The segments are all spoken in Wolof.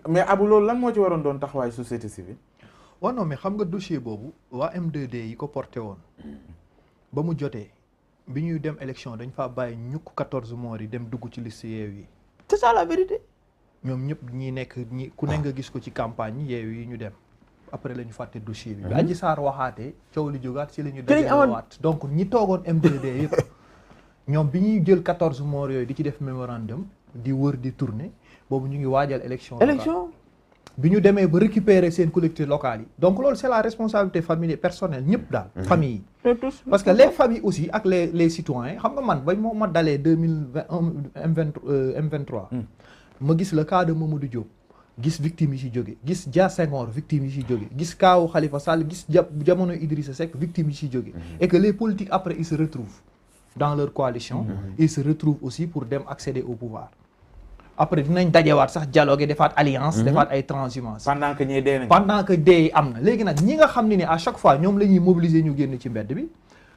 mais Abou loolu lan moo ci waroon doon taxawaay société civile. waaw non mais xam nga dossier boobu waa M2D yi ko porté woon ba mu jotee bi ñuy dem élection dañ faa bàyyi ñukk 14 morts yi dem dugg ci liste Yewwi yi. c'est ça la vérité. ñoom ñëpp ñi nekk ñi ku ne nga gis ko ci campagne yi Yewwi yi ñu dem après la ñu fàtte dossier bi. bi Adji Sarr waxaatee coow li jógaat ci la ñu dajalewaat donc ñi toogoon M2D yëpp ñoom bi ñuy jël 14 morts yooyu di ci def mémorandum di wër di tourner boobu ñu ngi waajal élection. bi ñu demee ba récupérer seen collectivités locales yi donc loolu c'est la responsabilité familiale personnelle ñëpp daal famille yi parce que les familles aussi ak les citoyens xam nga man bañ moo ma dalee 2020 M23 ma gis le cas de Mamadou Diop gis victime yi ci jóge gis Dia Senghor victime yi ci jóge gis kaawu Khalifa Sall gis jamono Idrissa Seck victime yi ci jóge et que les politiques après ils se retrouvent dans leur coalition ils se retrouvent aussi pour dem accéder au pouvoir après dinañ dajewaat sax dialogue defaat alliance defaat ay transhumance pendant que ñee dee nañ pendant que dee am na léegi nag ñi nga xam ne ni à chaque fois ñoom la ñuy mobiliser ñu génn ci mbedd bi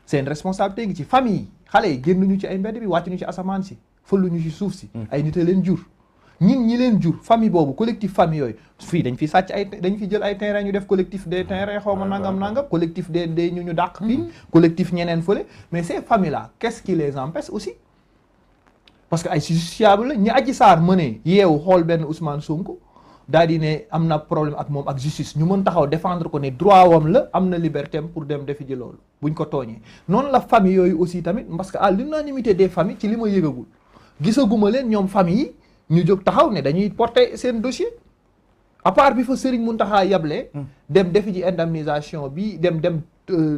seen responsabilité ngi ci famille yi xale yi génn ñu ci ay mbedd bi wàcc ñu ci asamaan si fëlluñu ci suuf si ay nit a leen jur ñi leen jur famille boobu collectif famille yooyu fii dañ fi sàcc ay dañ fi jël ay terrain ñu def collectif des terrains xaw ma nangam collectif des ñu dàq fii collectif ñeneen fële mais ces familles là qu'est-ce qui les empêche aussi parce que ay justiciable la ñi Adji Sarr mënee yeewu xool benn Ousmane Sonko daal di ne am na problème ak moom ak justice ñu mën taxaw défendre ko ne droit wam la am na liberté pour dem defi ji loolu buñ ko tooñee noonu la famille yooyu aussi tamit parce que à l'unanimité des familles ci li ma yëgagul gisaguma leen ñoom famille yi ñu jóg taxaw ne dañuy porter seen dossier à part bi fa Serigne Mountakha yablee dem defi ji indemnisation bi dem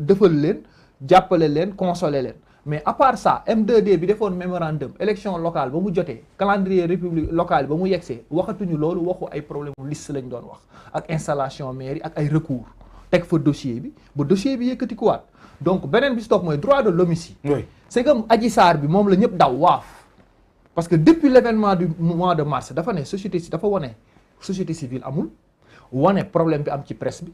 defal leen jàppale leen consoler leen mais à part ça M2D bi defoon mémorandum élection locale ba mu jotee calendrier république locale ba mu yegsee waxatuñu loolu waxu ay problème liste lañ doon wax ak installation mairie ak ay recours teg fa dossier bi ba dossier bi yëkkati ku waat donc beneen bi stop mooy droit de l'homme ici c'est que Adji Sarr bi moom la ñëpp daw waaf parce que depuis l'événement du mois de mars dafa ne société civile amul wane problème bi am ci presse bi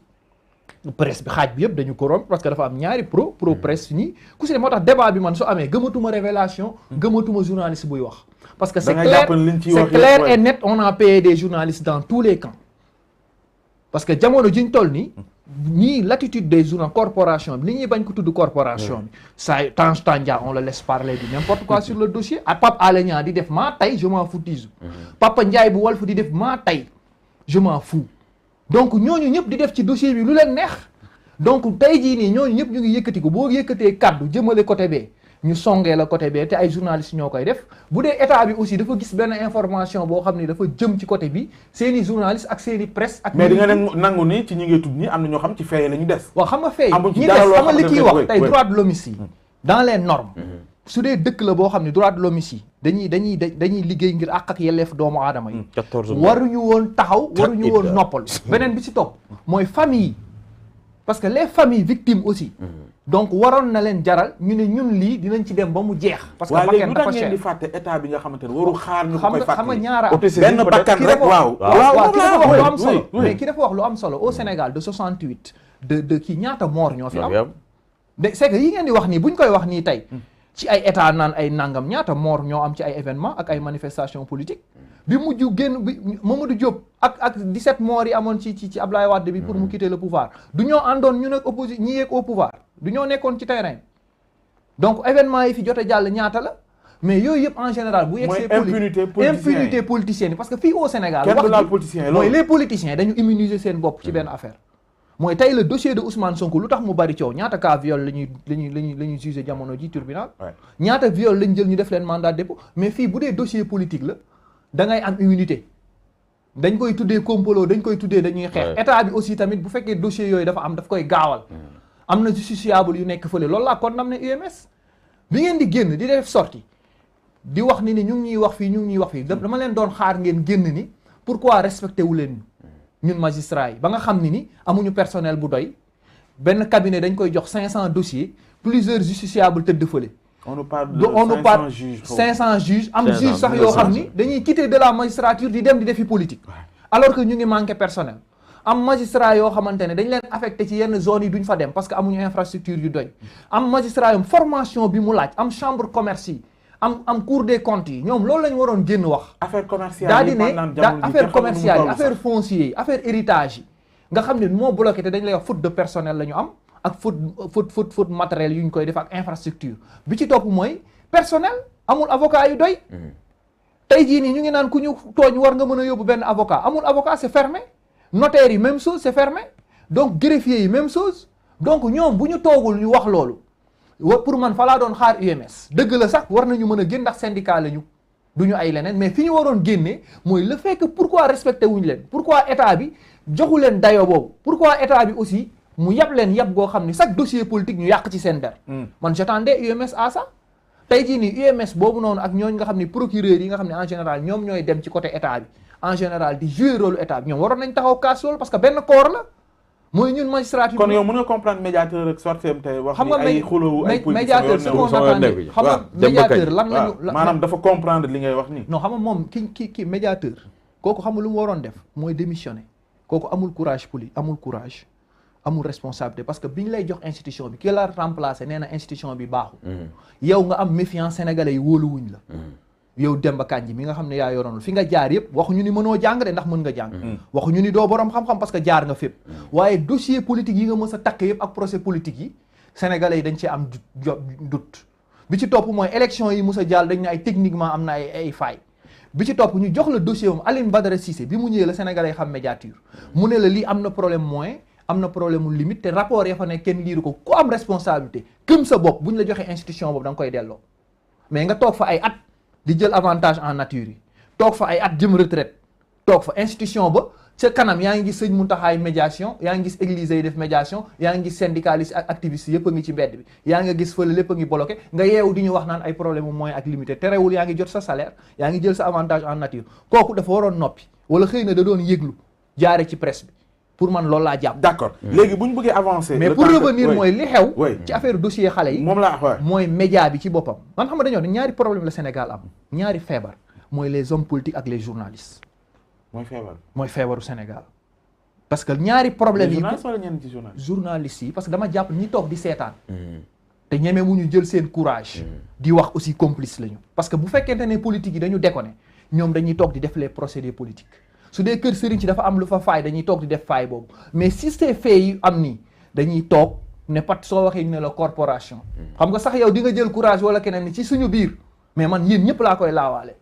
xaaj bi yëpp dañu corrompre parce que dafa am ñaari pro presse ñi ku si ne moo tax débat bi man su amee gëmatuma révélation gëmatuma journaliste buy wax parce que c'est clair et net on a payé des journalistes dans tous les camps parce que jamono jiñ toll nii ñii l'attitude des journalistes corporation bi li ñuy bañ ko tudd corporation bi ça Tange Tandian on le laisse parler du n'importe quoi sur le dossier ak Pape Alé Niang di def maa tay je m'en foutisme Papa Ndiaye bu Walf di def maa tay je m'en fous donc ñooñu ñëpp di def ci dossier bi lu leen neex donc tey jii nii ñooñu ñëpp ñu ngi yëkkati ko boo yëkkatee kaddu jëmale côté bee ñu songee la côté bee te ay journalistes ñoo koy def bu dee état bi aussi dafa gis benn information boo xam ne dafa jëm ci côté bi seeni journalistes ak seeni presse ak mais di nga nangu ni ci ñi ngay tudd ñi am na ñoo xam ci fee la ñu des waaw xam nga fee ñi des xam nga li kiy wax tey droit de l'homme ici dans les normes su dee dëkk la boo xam ne droit de l'homme ici dañuy liggéey ngir àq ak yelleef doomu aadama yi waruñu woon taxaw waruñu woon noppal beneen bi ci topp mooy famille parce que les familles victimes aussi donc waroon na leen jaral ñu ne ñun lii dinañ ci dem ba mu jeex parce que bakkan dafa cher di fàtte état bi nga xamante ne waru xaar ñu koy fàtte xam nga ñaara benn bakkan rek waaw ki dafa wax lu am solo mais ki dafa wax lu am solo au Sénégal de 68 de kii ñaata mort ñoo fi am c'est que yi ngeen di wax nii buñ koy wax nii tey ci ay état naan ay nangam ñaata mort ñoo am ci ay événements ak ay manifestations politiques bi mujj génn bi Mamadou Diop ak 17 morts yi amoon ci Ablaye Wade bi pour mu quitter le pouvoir du ñoo àndoon ñu nekk opposition ñi yeeg au pouvoir du ñoo nekkoon ci terrain donc événements yi fi jot a jàll ñaata la mais yooyu yëpp en général bu yegsee impunité politicienne parce que fii au Sénégal wax ji mooy les politiciens dañu immuniser seen bopp ci benn affaire mooy tey le dossier de Ousmane Sonko lu tax mu bari coow ñaata cas viol la ñuy jugé jamono ji tribunal ñaata viol lañ jël ñu def leen mandat de dépôt mais fii bu dee dossier politique la da ngay am immunité dañ koy tuddee complot dañ koy tuddee dañuy xeex état bi aussi tamit bu fekkee dossier yooyu dafa am daf koy gaawal am na justiciable yu nekk fële loolu laa condamné UMS bi ngeen di génn di def sortie di wax ni ñu ngi ñuy wax fii ñu ngi ñuy wax fii dama leen doon xaar ngeen génn ni pourquoi respecté wu leen ñun magistrats yi ba nga xam ni amuñu personnel bu doy benn cabinet dañ koy jox 500 dossiers plusieurs justiciables tëdd fële. on nous parle de 500 juges am juge sax yoo xam ni dañuy quitter de la magistrature di dem di defi politique. alors que ñu ngi manqué personnel. am magistrat yoo xamante ne dañ leen affecté ci yenn zones yi duñ fa dem parce que amuñu infrastructure yu doy. am magistrat yom formation bi mu laaj am chambre commerce yi am Cour des comptes yi ñoom loolu la ñu waroon génn wax. affaire commerciale daa di ne affaire commerciale yi affaire foncier yi affaire héritage yi nga xam ne moo bloqué te dañ lay wax faute de personnel la ñu am ak faute matériel yu ñu koy def ak infrastructure bi ci topp mooy personnel amul avocat yu doy. tey jii nii ñu ngi naan ku ñu tooñ war nga mën a yóbbu benn avocat amul avocat c'est fermé notaire yi même chose c'est fermé donc greffier yi même chose donc ñoom bu ñu toogul ñu wax loolu pour man fa laa doon xaar UMS dëgg la sax war nañu mën a génn ndax syndicat lañu du ñu ay leneen mais fi ñu waroon génnee mooy le fait que pourquoi respecté wuñu leen pourquoi état bi joxu leen dayo boobu pourquoi état bi aussi mu yab leen yab goo xam ni chaque dossier politique ñu yàq ci seen der man j'attendais UMS à ça tey jii nii UMS boobu noonu ak ñooñu nga xam ni procureur yi nga xam ne en général ñoom ñooy dem ci côté état bi en général di jouer rôle état bi ñoom waroon nañ taxaw kaas loolu parce que benn corps la mooy ñun magistrature. kon yow mën nga comprendre médiateur ak sorteem tey wax ni ay xuloo ay politique médiateur ce qu'on attendait xam nga médiateur lan lañu maanaam dafa comprendre li ngay wax nii. non xam nga moom ki médiateur kooku xam nga lu mu waroon def mooy démissionner kooku amul courage amul courage amul responsabilité parce que bi ñu lay jox institution bi ki la remplacer nee na institution bi baaxul. yow nga am méfiance sénégalais yi wóoluwuñ la. yow Demba Kandji mi nga xam ne yaa yoroon fi nga jaar yëpp waxuñu ni mënoo jàng de ndax mën nga jàng. waxuñu ni doo borom xam-xam parce que jaar nga fépp. waaye dossier politique yi nga mës a takk yëpp ak procès politique yi sénégalais yi dañ cee am doute bi ci topp mooy élection yi mës a jàll dañ ne ay techniquement am na ay failles. bi ci topp ñu jox la dossier moom Aline Badara Cissé bi mu ñëwee la sénégalais yi xam médiature mu ne la lii am na problème moyen am na problème mu limite te rapport ya fa ne kenn liiru ko ku am responsabilité gëm sa bopp bu ñu la joxee institution boobu da nga koy delloo mais nga toog fa ay at di jël avantage en nature yi toog fa ay at jëm retraite toog fa institution ba ca kanam yaa ngi gis sëñ Mountakha médiation yaa ngi gis église yi def médiation yaa ngi gis syndicaliste ak activiste yëpp a ngi ci mbedd bi yaa nga gis fële lépp a ngi bloqué nga yeewu di ñu wax naan ay problème mu moyen ak limité terewul yaa ngi jot sa salaire yaa ngi jël sa avantage en nature kooku dafa waroon noppi wala xëy na da doon yëglu jaare ci presse bi pour man loolu laa jàpp. d'accord léegi bu ñu bëggee avancer. mais pour revenir mooy li xew. ci affaire dossier xale yi. moom laa mooy média bi ci boppam. man xam nga dañoo ne ñaari problème la Sénégal am ñaari feebar mooy les hommes politiques ak les journalistes. mooy feebaru Sénégal. parce que ñaari problème yi journalistes yi parce que dama jàpp ñi toog di seetaan. te ñeme mu ñu jël seen courage. di wax aussi complice lañu. parce que bu fekkente ne politique yi dañu déconné ñoom dañuy toog di def les procédés politiques. su dee kër sëriñ ci dafa am lu fa faay dañuy toog di def faay boobu mais si ces faits yi am nii dañuy toog ne pat soo waxee ñu ne la corporation. xam nga sax yow di nga jël courage wala keneen ni ci suñu biir mais man yéen ñëpp laa koy laawaale.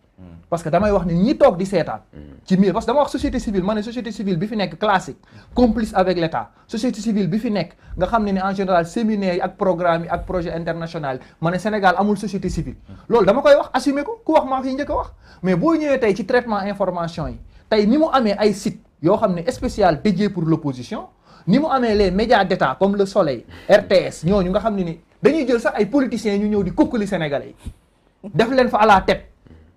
parce que damay wax ni ñi toog di seetaan. ci biir parce que dama wax société civile ma ne société civile bi fi nekk classique complice avec l'État société civile bi fi nekk nga xam ne en général séminaire yi ak programme yi ak projet international ma ne Sénégal amul société civile. loolu dama koy wax assumer ko ku wax maa fi njëkk a wax mais boo ñëwee tey ci traitement information yi. tey ni mu amee ay sites yoo xam ne spécial dédié pour l'opposition ni mu amee les médias d'État comme Le Soleil RTS ñooñu nga xam ne ni dañuy jël sax ay politiciens ñu ñëw di kukkali sénégalais yi def leen fa à la tête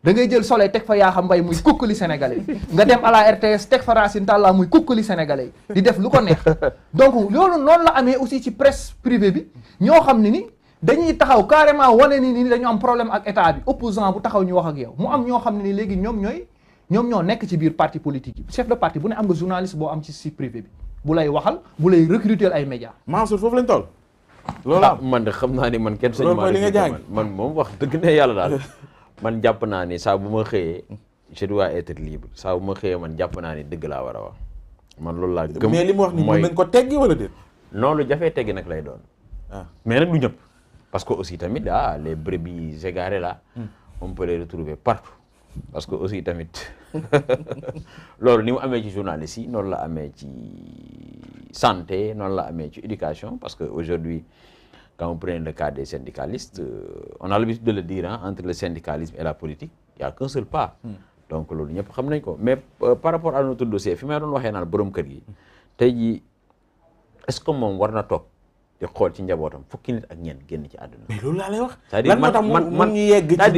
da ngay jël Soleil teg fa Yakham Mbaye muy kukkali sénégalais yi nga dem à la RTS teg fa Racine Talla muy kukkali sénégalais yi di def lu ko neex donc loolu noonu la amee aussi ci presse privée bi ñoo xam ne ni dañuy taxaw carrément wane ni dañu am problème ak état bi opposant bu taxaw ñu wax ak yow mu am ñoo xam ne ni léegi ñoom ñoo nekk ci biir parti politique yi chef de parti bu ne am nga journaliste boo am ci site privé bi bu lay waxal bu lay recruter ay médias. Mansour foofu lañ toll. loolu man de xam naa ni man kenn sañ man moom wax dëgg ne yàlla daal man jàpp naa ni saa bu ma xëyee je dois être libre saa bu ma xëyee man jàpp naa ni dëgg laa war a wax man loolu laa gëm. mais li mu wax ni mën nañ ko teggi wala déet. non lu jafee teggi nag lay doon. mais nag du ñëpp parce que aussi tamit les brebis égarées là on peut les retrouver partout. parce que aussi tamit loolu ni mu amee ci journalistes yi noonu la amee ci santé noonu la amee ci éducation parce que aujourd'hui quand on prend le cas des syndicalistes on a l'habitude de le dire entre le syndicalisme et la politique il y a qu'un seul pas donc loolu ñëpp xam nañ ko mais par rapport à notre dossier fi may doon waxee naan borom kër gi tey jii est-ce que moom war na toog di xool ci njabootam fukki nit ak ñeent génn ci àdduna. mais loolu laa lay wax. c'est-à-dire man ñu yegg ci